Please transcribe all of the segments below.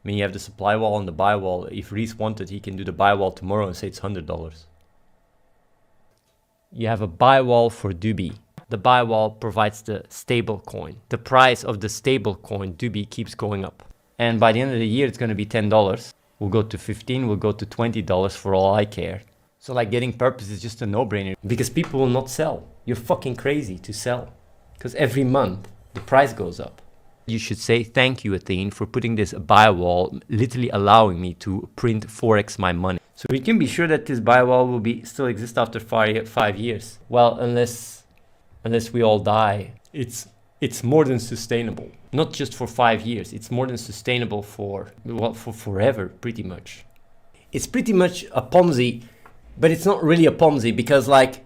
I mean, you have the supply wall and the buy wall. If Reese wanted, he can do the buy wall tomorrow and say it's $100. You have a buy wall for Dubi. The buy wall provides the stable coin. The price of the stable coin Dubi keeps going up. And by the end of the year, it's going to be $10. We'll go to 15, we'll go to $20 for all I care. So like getting purpose is just a no-brainer because people will not sell. You're fucking crazy to sell because every month the price goes up. You should say thank you, Athene, for putting this buy wall, literally allowing me to print 4x my money. So we can be sure that this buy wall will still exist after 5 years. Well, unless we all die, it's more than sustainable. Not just for 5 years, it's more than sustainable for forever, pretty much. It's pretty much a Ponzi, but it's not really a Ponzi because like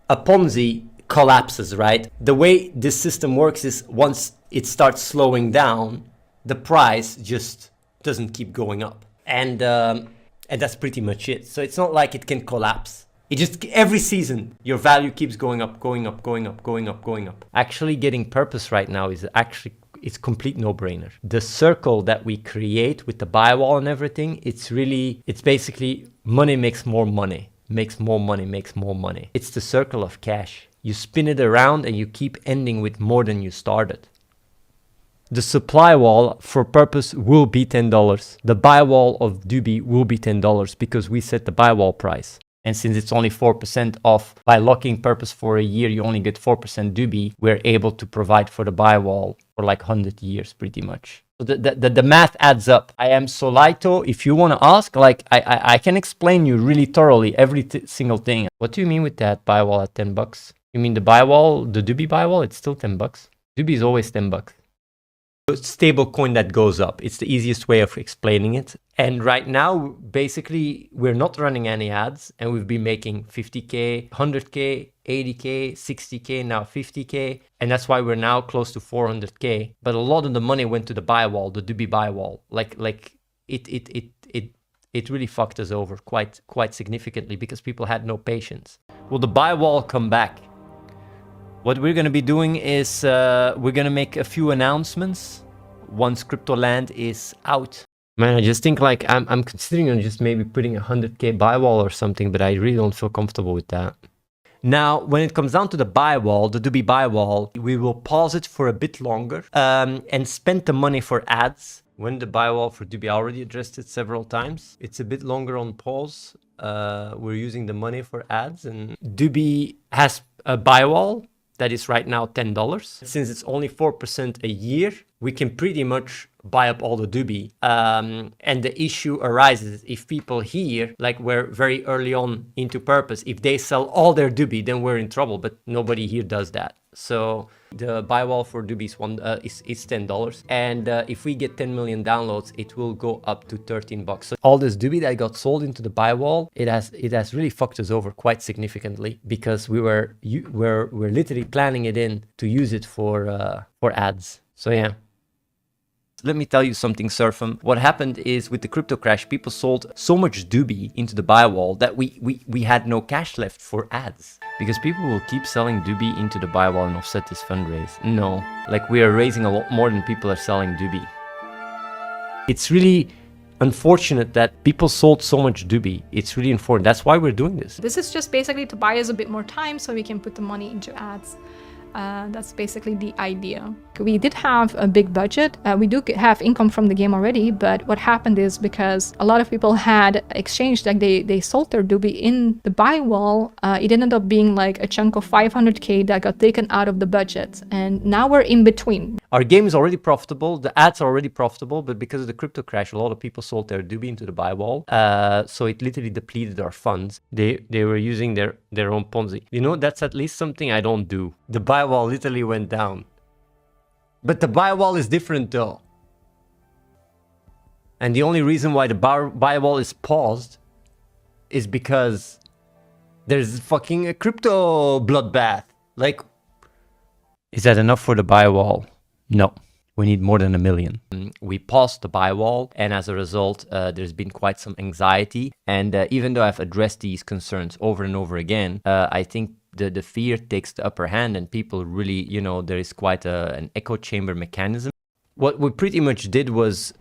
a Ponzi collapses, right? The way this system works is once it starts slowing down, the price just doesn't keep going up. And that's pretty much it. So it's not like it can collapse. It just, every season, your value keeps going up, going up, going up, going up, going up. Actually getting purpose right now is it's complete no-brainer. The circle that we create with the buy wall and everything, it's basically money makes more money, makes more money, makes more money. It's the circle of cash. You spin it around and you keep ending with more than you started. The supply wall for purpose will be $10. The buy wall of Dubi will be $10 because we set the buy wall price. And since it's only 4% off, by locking purpose for a year, you only get 4% Dubi. We're able to provide for the buy wall for like 100 years, pretty much. So the math adds up. I am Solito. If you want to ask, like I can explain you really thoroughly every single thing. What do you mean with that buy wall at $10? You mean the buy wall, the Dubi buy wall? It's still $10. Dubi is always $10. Stable coin that goes up. It's the easiest way of explaining it. And right now, basically, we're not running any ads and we've been making 50K, 100K, 80K, 60K, now 50K. And that's why we're now close to 400K. But a lot of the money went to the buy wall, the Dubi buy wall. Like it really fucked us over quite significantly because people had no patience. Will the buy wall come back? What we're going to be doing is we're going to make a few announcements once crypto land is out. Man, I just think like I'm considering on just maybe putting a 100K buy wall or something, but I really don't feel comfortable with that. Now, when it comes down to the buy wall, the Dubi buy wall, we will pause it for a bit longer and spend the money for ads. When the buy wall for Dubi, I already addressed it several times. It's a bit longer on pause. We're using the money for ads, and Dubi has a buy wall that is right now $10. Since it's only 4% a year, we can pretty much buy up all the Dubi. And the issue arises if people here, like we're very early on into purpose, if they sell all their Dubi, then we're in trouble, but nobody here does that. So the buy wall for Dubi is $10. And if we get 10 million downloads, it will go up to $13. So all this Dubi that got sold into the buy wall, it has really fucked us over quite significantly because we're literally planning it in to use it for ads. So yeah. Let me tell you something, Surfam. What happened is with the crypto crash, people sold so much Dubi into the buy wall that we had no cash left for ads. Because people will keep selling Dubi into the buy wall and offset this fundraise. No, like we are raising a lot more than people are selling Dubi. It's really unfortunate that people sold so much Dubi. It's really unfortunate. That's why we're doing this. This is just basically to buy us a bit more time so we can put the money into ads. That's basically the idea. We did have a big budget. We do have income from the game already, but what happened is because a lot of people had exchanged, like they sold their Dubi in the buy wall, it ended up being like a chunk of 500K that got taken out of the budget. And now we're in between. Our game is already profitable, the ads are already profitable, but because of the crypto crash, a lot of people sold their Dubi into the buy wall. So it literally depleted our funds. They were using their own Ponzi. You know, that's at least something I don't do. The buy wall literally went down. But the buy wall is different though. And the only reason why the buy wall is paused is because there's fucking a crypto bloodbath. Like, is that enough for the buy wall? No, we need more than 1 million. We paused the buy wall, and as a result, there's been quite some anxiety. And even though I've addressed these concerns over and over again, I think the fear takes the upper hand, and people really, you know, there is quite an echo chamber mechanism. What we pretty much did was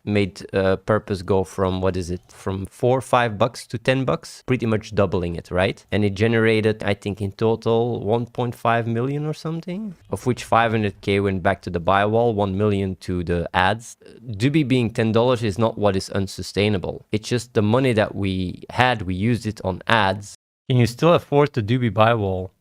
made purpose go from, what is it, from $4 or $5 to $10, pretty much doubling it, right? And it generated, I think in total 1.5 million or something, of which 500k went back to the buywall, 1 million to the ads. Doobie being $10 is not what is unsustainable. It's just the money that we had, we used it on ads. Can you still afford the Doobie buywall?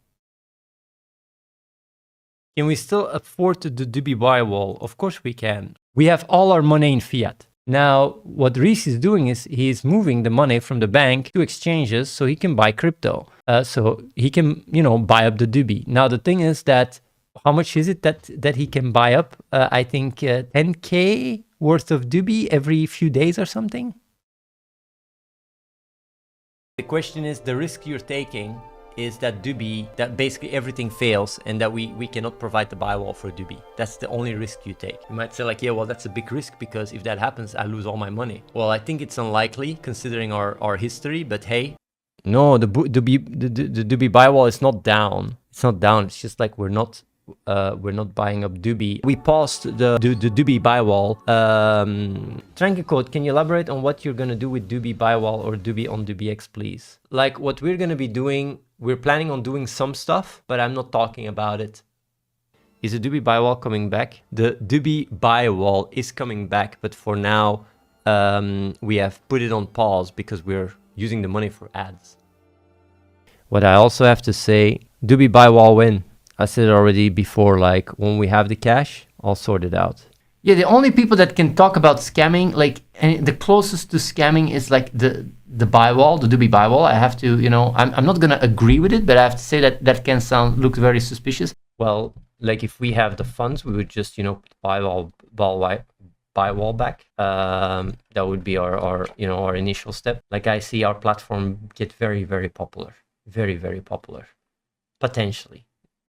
Can we still afford the Doobie buywall? Of course we can. We have all our money in fiat. Now, what Reese is doing is he's moving the money from the bank to exchanges so he can buy crypto. So he can, you know, buy up the Doobie. Now, the thing is that, how much is it that he can buy up? I think 10k worth of Doobie every few days or something. The question is, the risk you're taking is that Doobie, that basically everything fails and that we cannot provide the buywall for Doobie. That's the only risk you take. You might say like, yeah, well, that's a big risk because if that happens, I lose all my money. Well, I think it's unlikely considering our history, but hey. No, the Doobie buywall is not down. It's not down. It's just like we're not buying up Doobie. We paused the Doobie buywall. Trankecode, can you elaborate on what you're gonna do with Doobie buywall or Doobie on DoobieX, please? Like what we're gonna be doing, we're planning on doing some stuff, but I'm not talking about it. Is the Doobie buywall coming back? The Doobie buywall is coming back, but for now, we have put it on pause because we're using the money for ads. What I also have to say, Doobie buywall win. I said it already before, like when we have the cash, I'll sort it out. Yeah, the only people that can talk about scamming, like, and the closest to scamming is like the buywall, the Doobie buywall. I have to, you know, I'm not gonna agree with it, but I have to say that that can look very suspicious. Well, like if we have the funds, we would just, you know, buywall back. That would be our you know, our initial step. Like I see our platform get very, very popular, very, very popular, potentially.